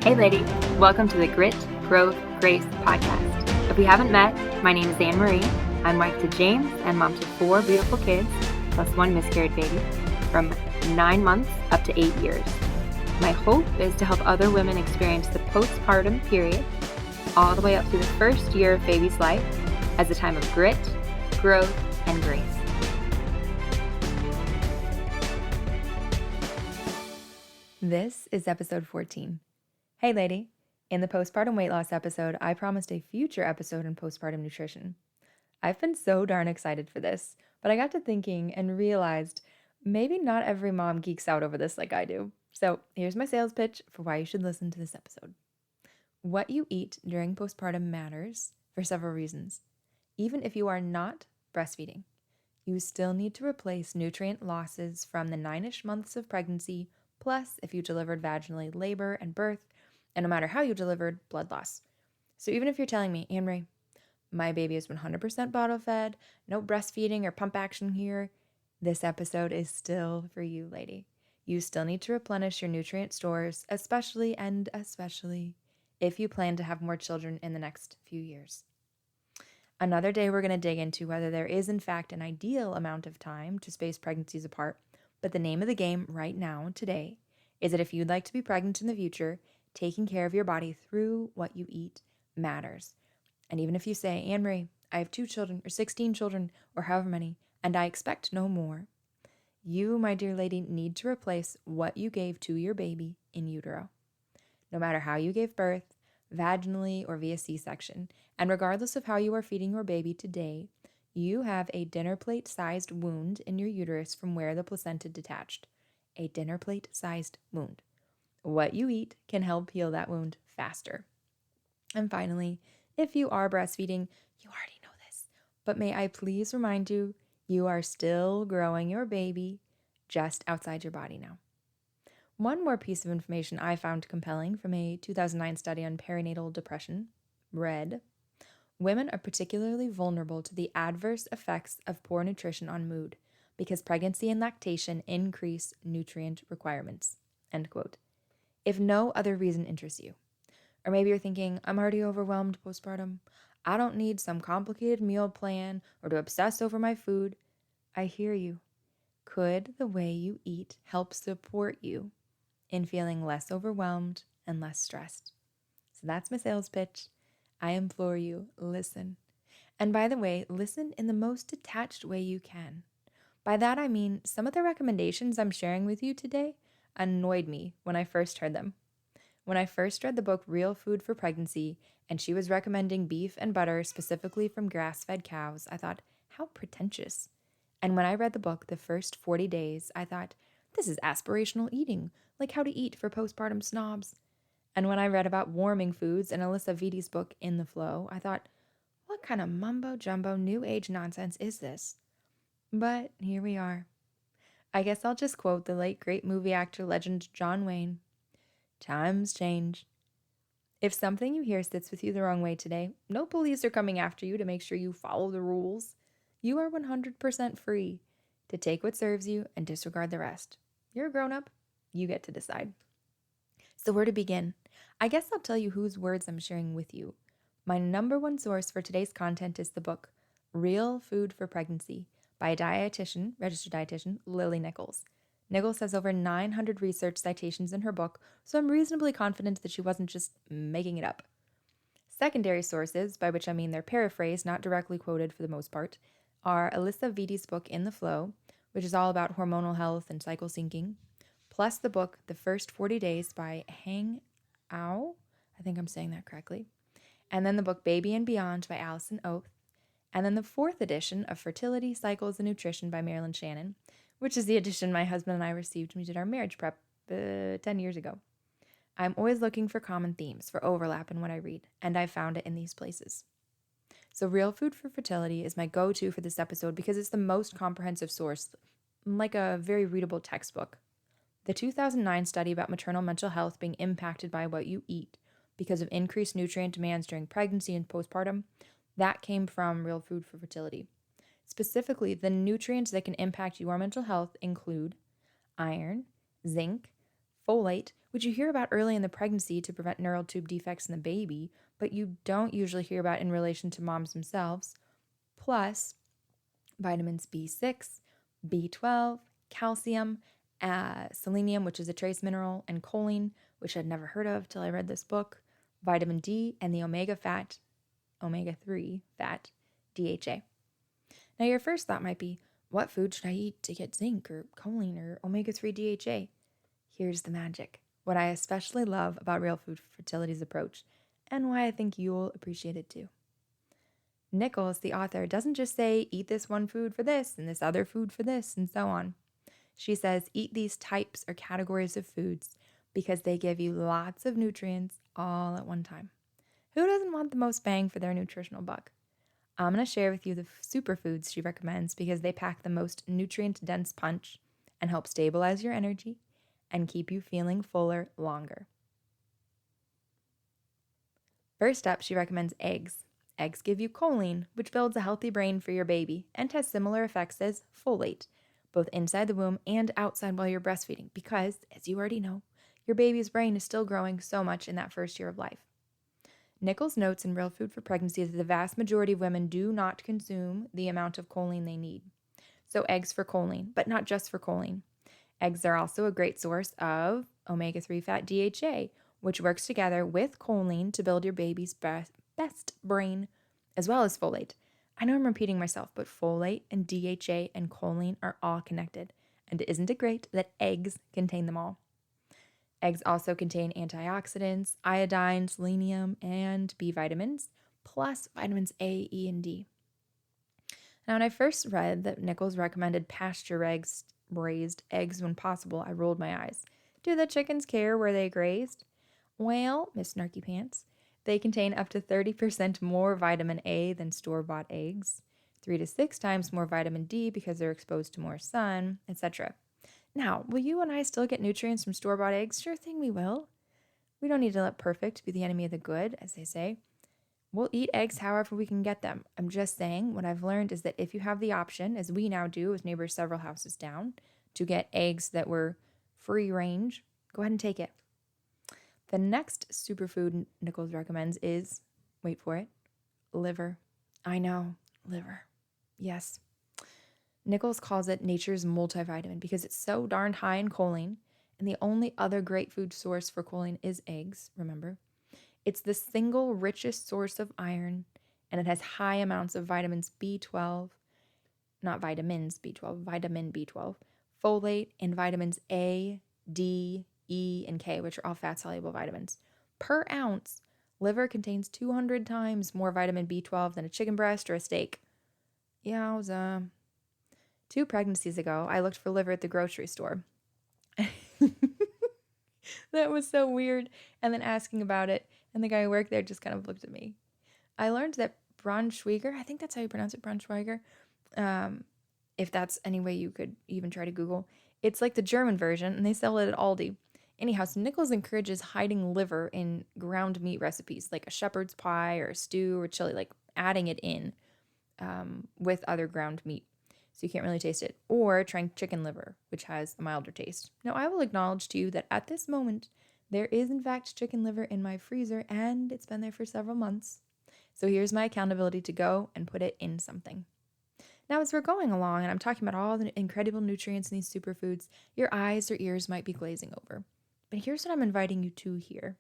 Hey lady, welcome to the Grit, Growth, Grace podcast. If we haven't met, my name is Anne Marie. I'm wife to James and mom to 4 beautiful kids, plus 1 miscarried baby, from 9 months up to 8 years. My hope is to help other women experience the postpartum period, all the way up to the first year of baby's life, as a time of grit, growth, and grace. This is episode 14. Hey lady, in the postpartum weight loss episode, I promised a future episode on postpartum nutrition. I've been so darn excited for this, but I got to thinking and realized maybe not every mom geeks out over this like I do. So here's my sales pitch for why you should listen to this episode. What you eat during postpartum matters for several reasons. Even if you are not breastfeeding, you still need to replace nutrient losses from the 9-ish months of pregnancy, plus if you delivered vaginally, labor and birth, and no matter how you delivered, blood loss. So even if you're telling me, Anne Marie, my baby is 100% bottle fed, no breastfeeding or pump action here, this episode is still for you, lady. You still need to replenish your nutrient stores, especially if you plan to have more children in the next few years. Another day we're going to dig into whether there is in fact an ideal amount of time to space pregnancies apart, but the name of the game right now, today, is that if you'd like to be pregnant in the future, taking care of your body through what you eat matters. And even if you say, Anne Marie, I have 2 children or 16 children or however many, and I expect no more, you, my dear lady, need to replace what you gave to your baby in utero. No matter how you gave birth, vaginally or via C-section, and regardless of how you are feeding your baby today, you have a dinner plate-sized wound in your uterus from where the placenta detached. A dinner plate-sized wound. What you eat can help heal that wound faster. And finally, if you are breastfeeding, you already know this, but may I please remind you, you are still growing your baby just outside your body now. One more piece of information I found compelling from a 2009 study on perinatal depression read, women are particularly vulnerable to the adverse effects of poor nutrition on mood because pregnancy and lactation increase nutrient requirements, end quote. If no other reason interests you. Or maybe you're thinking, I'm already overwhelmed postpartum. I don't need some complicated meal plan or to obsess over my food. I hear you. Could the way you eat help support you in feeling less overwhelmed and less stressed? So that's my sales pitch. I implore you, listen. And by the way, listen in the most detached way you can. By that I mean some of the recommendations I'm sharing with you today annoyed me when I first heard them. When I first read the book Real Food for Pregnancy, and she was recommending beef and butter specifically from grass-fed cows, I thought, how pretentious. And when I read the book the first 40 days, I thought, this is aspirational eating, like how to eat for postpartum snobs. And when I read about warming foods in Alyssa Vidi's book In the Flow, I thought, what kind of mumbo-jumbo new age nonsense is this? But here we are. I guess I'll just quote the late great movie actor legend John Wayne. Times change. If something you hear sits with you the wrong way today, no police are coming after you to make sure you follow the rules. You are 100% free to take what serves you and disregard the rest. You're a grown-up. You get to decide. So where to begin? I guess I'll tell you whose words I'm sharing with you. My number one source for today's content is the book Real Food for Pregnancy by a dietitian, registered dietitian, Lily Nichols. Nichols has over 900 research citations in her book, so I'm reasonably confident that she wasn't just making it up. Secondary sources, by which I mean they're paraphrased, not directly quoted for the most part, are Alyssa Vidi's book In the Flow, which is all about hormonal health and cycle syncing, plus the book The First 40 Days by Hang Au, I think I'm saying that correctly, and then the book Baby and Beyond by Allison Oath, and then the 4th edition of Fertility, Cycles, and Nutrition by Marilyn Shannon, which is the edition my husband and I received when we did our marriage prep 10 years ago. I'm always looking for common themes, for overlap in what I read, and I found it in these places. So Real Food for Fertility is my go-to for this episode because it's the most comprehensive source, like a very readable textbook. The 2009 study about maternal mental health being impacted by what you eat because of increased nutrient demands during pregnancy and postpartum, that came from Real Food for Fertility. Specifically, the nutrients that can impact your mental health include iron, zinc, folate, which you hear about early in the pregnancy to prevent neural tube defects in the baby, but you don't usually hear about in relation to moms themselves, plus vitamins B6, B12, calcium, selenium, which is a trace mineral, and choline, which I'd never heard of till I read this book, vitamin D, and the omega-3 fat, DHA. Now, your first thought might be, what food should I eat to get zinc or choline or omega-3 DHA? Here's the magic. What I especially love about Real Food Fertility's approach, and why I think you'll appreciate it too. Nichols, the author, doesn't just say, eat this one food for this and this other food for this and so on. She says, eat these types or categories of foods because they give you lots of nutrients all at one time. Who doesn't want the most bang for their nutritional buck? I'm going to share with you the superfoods she recommends because they pack the most nutrient-dense punch and help stabilize your energy and keep you feeling fuller longer. First up, she recommends eggs. Eggs give you choline, which builds a healthy brain for your baby and has similar effects as folate, both inside the womb and outside while you're breastfeeding, because, as you already know, your baby's brain is still growing so much in that first year of life. Nichols notes in Real Food for Pregnancy that the vast majority of women do not consume the amount of choline they need. So eggs for choline, but not just for choline. Eggs are also a great source of omega-3 fat DHA, which works together with choline to build your baby's best brain, as well as folate. I know I'm repeating myself, but folate and DHA and choline are all connected. And isn't it great that eggs contain them all? Eggs also contain antioxidants, iodine, selenium, and B vitamins, plus vitamins A, E, and D. Now, when I first read that Nichols recommended pasture-raised eggs when possible, I rolled my eyes. Do the chickens care where they grazed? Well, Miss Snarky Pants, they contain up to 30% more vitamin A than store-bought eggs, 3 to 6 times more vitamin D because they're exposed to more sun, etc. Now, will you and I still get nutrients from store-bought eggs? Sure thing we will. We don't need to let perfect be the enemy of the good, as they say. We'll eat eggs however we can get them. I'm just saying, what I've learned is that if you have the option, as we now do as neighbors several houses down, to get eggs that were free range, go ahead and take it. The next superfood Nichols recommends is, wait for it, liver. I know, liver. Yes. Nichols calls it nature's multivitamin because it's so darn high in choline, and the only other great food source for choline is eggs, remember? It's the single richest source of iron, and it has high amounts of vitamins B12, not vitamins B12, vitamin B12, folate, and vitamins A, D, E, and K, which are all fat-soluble vitamins. Per ounce, liver contains 200 times more vitamin B12 than a chicken breast or a steak. Yowza. 2 pregnancies ago, I looked for liver at the grocery store. That was so weird. And then asking about it, and the guy who worked there just kind of looked at me. I learned that Braunschweiger, I think that's how you pronounce it, Braunschweiger, if that's any way you could even try to Google, it's like the German version, and they sell it at Aldi. Anyhow, so Nichols encourages hiding liver in ground meat recipes, like a shepherd's pie or a stew or chili, like adding it in with other ground meat. So you can't really taste it. Or trying chicken liver, which has a milder taste. Now, I will acknowledge to you that at this moment, there is in fact chicken liver in my freezer, and it's been there for several months. So here's my accountability to go and put it in something. Now, as we're going along, and I'm talking about all the incredible nutrients in these superfoods, your eyes or ears might be glazing over. But here's what I'm inviting you to here.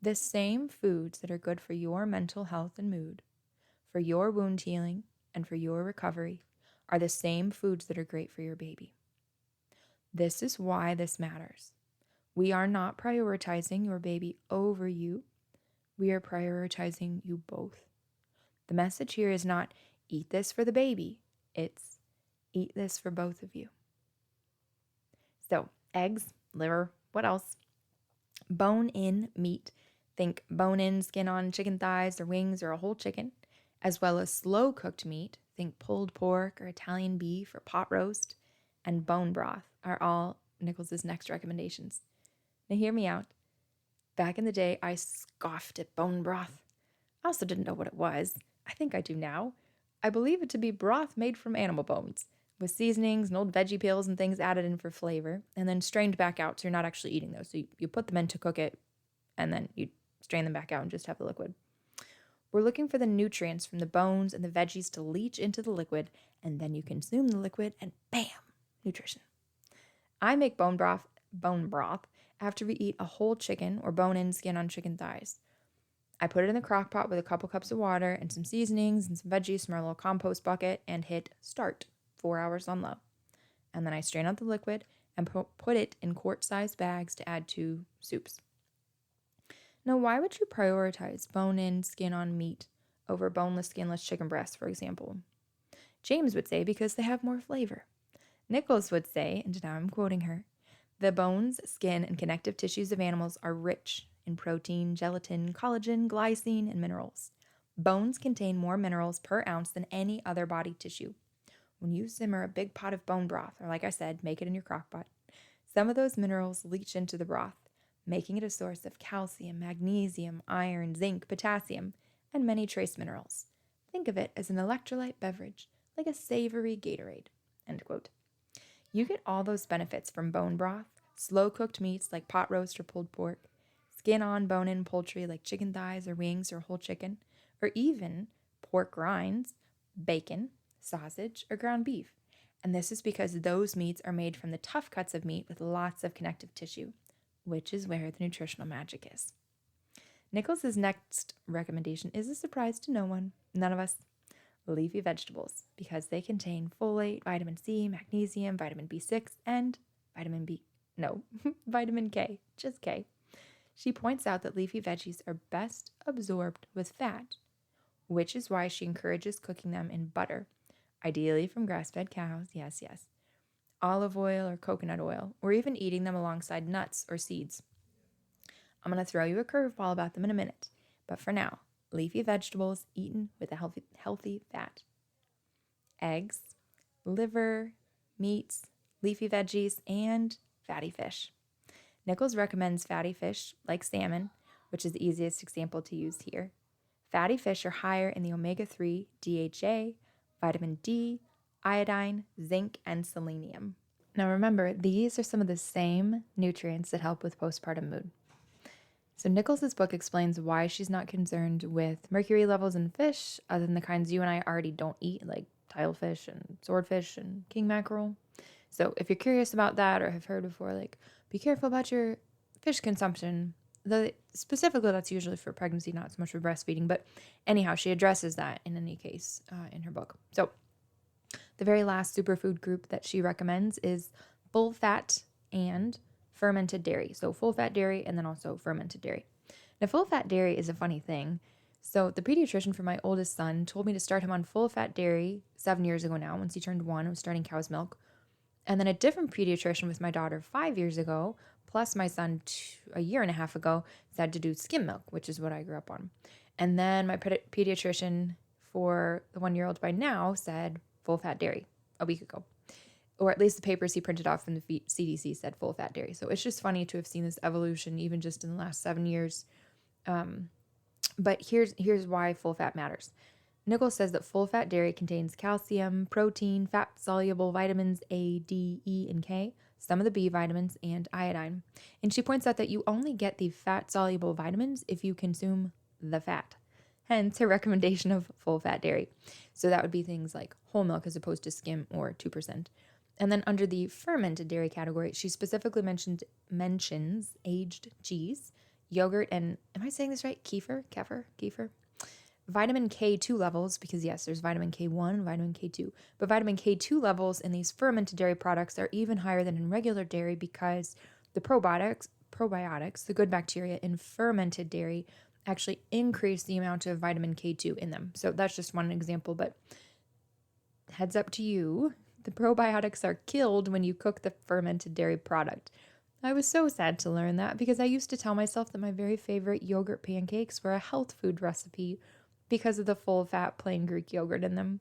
The same foods that are good for your mental health and mood, for your wound healing, and for your recovery are the same foods that are great for your baby. This is why this matters. We are not prioritizing your baby over you. We are prioritizing you both. The message here is not eat this for the baby. It's eat this for both of you. So, eggs, liver, what else? Bone-in meat. Think bone-in, skin-on chicken thighs or wings or a whole chicken, as well as slow-cooked meat. Think pulled pork or Italian beef or pot roast, and bone broth are all Nichols' next recommendations. Now hear me out. Back in the day, I scoffed at bone broth. I also didn't know what it was. I think I do now. I believe it to be broth made from animal bones, with seasonings and old veggie peels and things added in for flavor, and then strained back out, so you're not actually eating those. So you put them in to cook it, and then you strain them back out and just have the liquid. We're looking for the nutrients from the bones and the veggies to leach into the liquid, and then you consume the liquid, and bam, nutrition. I make bone broth after we eat a whole chicken or bone-in skin on chicken thighs. I put it in the crock pot with a couple cups of water and some seasonings and some veggies from our little compost bucket and hit start, 4 hours on low. And then I strain out the liquid and put it in quart-sized bags to add to soups. Now, why would you prioritize bone-in, skin-on meat over boneless, skinless chicken breasts, for example? James would say because they have more flavor. Nichols would say, and now I'm quoting her, the bones, skin, and connective tissues of animals are rich in protein, gelatin, collagen, glycine, and minerals. Bones contain more minerals per ounce than any other body tissue. When you simmer a big pot of bone broth, or like I said, make it in your crock pot, some of those minerals leach into the broth, making it a source of calcium, magnesium, iron, zinc, potassium, and many trace minerals. Think of it as an electrolyte beverage, like a savory Gatorade. End quote. You get all those benefits from bone broth, slow-cooked meats like pot roast or pulled pork, skin-on bone-in poultry like chicken thighs or wings or whole chicken, or even pork rinds, bacon, sausage, or ground beef. And this is because those meats are made from the tough cuts of meat with lots of connective tissue, which is where the nutritional magic is. Nichols' next recommendation is a surprise to no one, none of us. Leafy vegetables, because they contain folate, vitamin C, magnesium, vitamin B6, and vitamin K, just K. She points out that leafy veggies are best absorbed with fat, which is why she encourages cooking them in butter, ideally from grass-fed cows, yes, olive oil or coconut oil, or even eating them alongside nuts or seeds. I'm going to throw you a curveball about them in a minute, but for now, leafy vegetables eaten with a healthy fat. Eggs, liver, meats, leafy veggies, and fatty fish. Nichols recommends fatty fish like salmon, which is the easiest example to use here. Fatty fish are higher in the omega-3, DHA, vitamin D, iodine, zinc, and selenium. Now remember, these are some of the same nutrients that help with postpartum mood. So Nichols' book explains why she's not concerned with mercury levels in fish other than the kinds you and I already don't eat, like tilefish and swordfish and king mackerel. So if you're curious about that or have heard before, like, be careful about your fish consumption. Specifically, that's usually for pregnancy, not so much for breastfeeding. But anyhow, she addresses that in any case in her book. So the very last superfood group that she recommends is full fat and fermented dairy. So full fat dairy and then also fermented dairy. Now, full fat dairy is a funny thing. So the pediatrician for my oldest son told me to start him on full fat dairy 7 years ago now. Once he turned 1, I was starting cow's milk. And then a different pediatrician with my daughter 5 years ago, plus my son a year and a half ago, said to do skim milk, which is what I grew up on. And then my pediatrician for the 1-year-old by now said full fat dairy a week ago. Or at least the papers he printed off from the CDC said full fat dairy. So it's just funny to have seen this evolution even just in the last 7 years. But here's why full fat matters. Nichols says that full fat dairy contains calcium, protein, fat-soluble vitamins A, D, E, and K, some of the B vitamins, and iodine. And she points out that you only get the fat-soluble vitamins if you consume the fat. Hence her recommendation of full fat dairy. So that would be things like whole milk as opposed to skim or 2%. And then under the fermented dairy category, she specifically mentions aged cheese, yogurt, and am I saying this right? Kefir? Vitamin K2 levels, because yes, there's vitamin K1 and vitamin K2, but vitamin K2 levels in these fermented dairy products are even higher than in regular dairy because the probiotics, the good bacteria in fermented dairy actually increase the amount of vitamin K2 in them. So that's just one example, but heads up to you, the probiotics are killed when you cook the fermented dairy product. I was so sad to learn that because I used to tell myself that my very favorite yogurt pancakes were a health food recipe because of the full-fat plain Greek yogurt in them.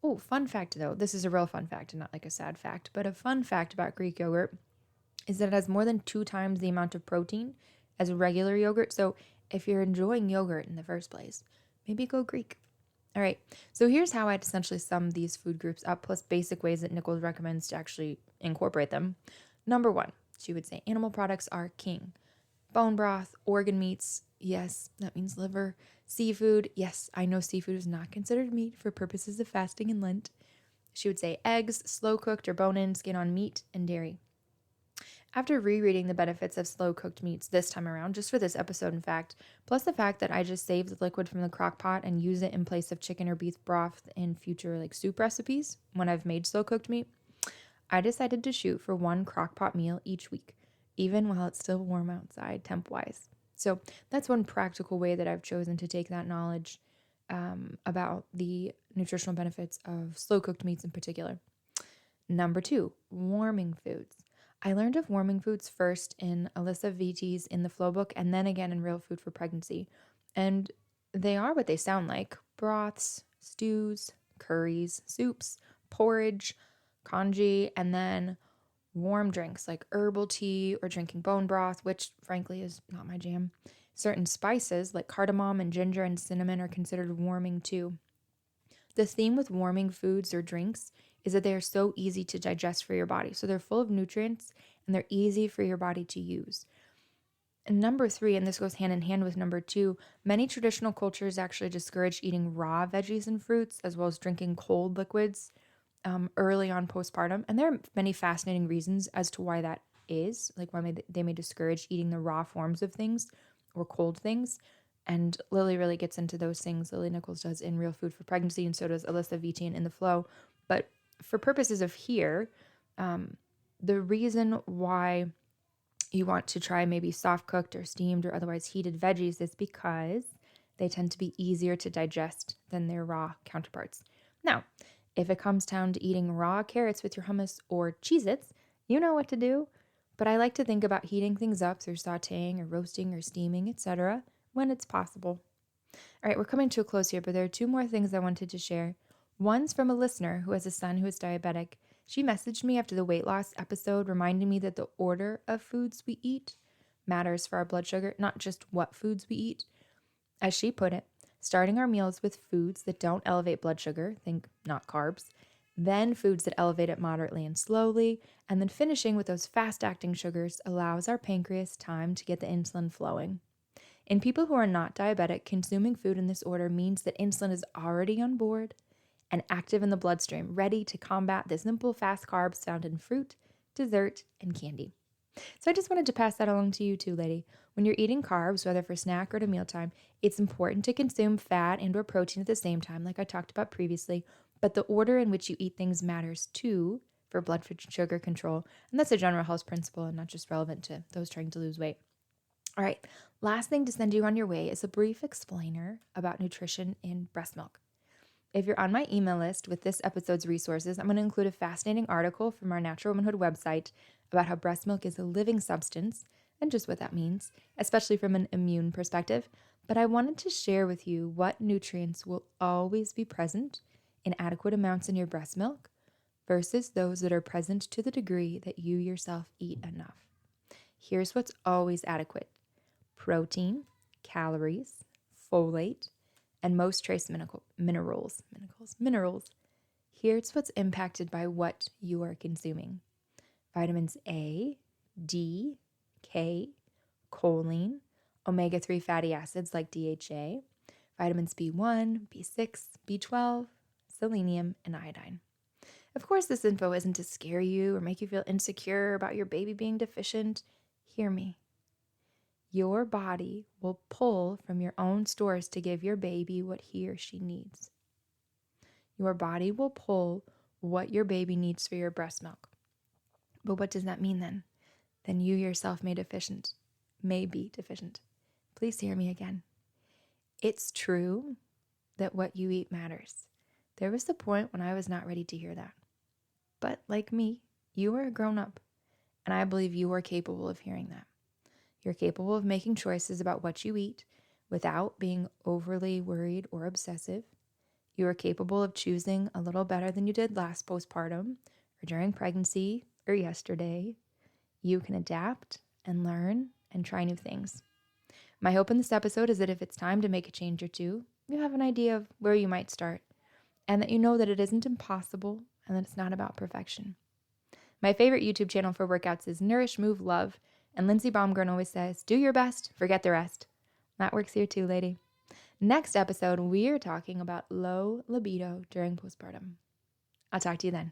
Oh, fun fact though, this is a real fun fact and not like a sad fact, but a fun fact about Greek yogurt is that it has more than 2 times the amount of protein as regular yogurt. So if you're enjoying yogurt in the first place, maybe go Greek. All right, so here's how I'd essentially sum these food groups up, plus basic ways that Nichols recommends to actually incorporate them. Number one, she would say animal products are king. Bone broth, organ meats, yes, that means liver. Seafood, yes, I know seafood is not considered meat for purposes of fasting and Lent. She would say eggs, slow cooked or bone in, skin on meat, and dairy. After rereading the benefits of slow cooked meats this time around, just for this episode, in fact, plus the fact that I just saved the liquid from the crock pot and use it in place of chicken or beef broth in future soup recipes when I've made slow cooked meat, I decided to shoot for one crock pot meal each week, even while it's still warm outside, temp wise. So that's one practical way that I've chosen to take that knowledge about the nutritional benefits of slow cooked meats in particular. Number two, warming foods. I learned of warming foods first in Alyssa Viti's In the Flow book and then again in Real Food for Pregnancy. And they are what they sound like: broths, stews, curries, soups, porridge, congee, and then warm drinks like herbal tea or drinking bone broth, which frankly is not my jam. Certain spices like cardamom and ginger and cinnamon are considered warming too. The theme with warming foods or drinks is that they are so easy to digest for your body. So they're full of nutrients and they're easy for your body to use. And number three, and this goes hand in hand with number two, many traditional cultures actually discourage eating raw veggies and fruits as well as drinking cold liquids early on postpartum. And there are many fascinating reasons as to why that is, like why they may discourage eating the raw forms of things or cold things. And Lily really gets into those things. Lily Nichols does in Real Food for Pregnancy, and so does Alyssa Viti in The Flow. But for purposes of here, the reason why you want to try maybe soft cooked or steamed or otherwise heated veggies is because they tend to be easier to digest than their raw counterparts. Now, if it comes down to eating raw carrots with your hummus or Cheez-Its, you know what to do. But I like to think about heating things up through sauteing or roasting or steaming, etc., when it's possible. All right, we're coming to a close here, but there are two more things I wanted to share. One's from a listener who has a son who is diabetic. She messaged me after the weight loss episode, reminding me that the order of foods we eat matters for our blood sugar, not just what foods we eat. As she put it, starting our meals with foods that don't elevate blood sugar, think not carbs, then foods that elevate it moderately and slowly, and then finishing with those fast-acting sugars allows our pancreas time to get the insulin flowing. In people who are not diabetic, consuming food in this order means that insulin is already on board and active in the bloodstream, ready to combat the simple fast carbs found in fruit, dessert, and candy. So I just wanted to pass that along to you too, lady. When you're eating carbs, whether for snack or at a mealtime, it's important to consume fat and or protein at the same time, like I talked about previously, but the order in which you eat things matters too for blood sugar control. And that's a general health principle and not just relevant to those trying to lose weight. All right, last thing to send you on your way is a brief explainer about nutrition in breast milk. If you're on my email list with this episode's resources, I'm going to include a fascinating article from our Natural Womanhood website about how breast milk is a living substance and just what that means, especially from an immune perspective. But I wanted to share with you what nutrients will always be present in adequate amounts in your breast milk versus those that are present to the degree that you yourself eat enough. Here's what's always adequate: protein, calories, folate, and most trace minerals. Here's what's impacted by what you are consuming: vitamins A, D, K, choline, omega-3 fatty acids like DHA, vitamins B1, B6, B12, selenium, and iodine. Of course, this info isn't to scare you or make you feel insecure about your baby being deficient. Hear me. Your body will pull from your own stores to give your baby what he or she needs. Your body will pull what your baby needs for your breast milk. But what does that mean then? Then you yourself may be deficient. Please hear me again. It's true that what you eat matters. There was the point when I was not ready to hear that. But like me, you are a grown-up, and I believe you are capable of hearing that. You're capable of making choices about what you eat without being overly worried or obsessive. You are capable of choosing a little better than you did last postpartum or during pregnancy or yesterday. You can adapt and learn and try new things. My hope in this episode is that if it's time to make a change or two, you have an idea of where you might start, and that you know that it isn't impossible and that it's not about perfection. My favorite YouTube channel for workouts is Nourish, Move, Love, and Lindsey Baumgarten always says, do your best, forget the rest. That works here too, lady. Next episode, we are talking about low libido during postpartum. I'll talk to you then.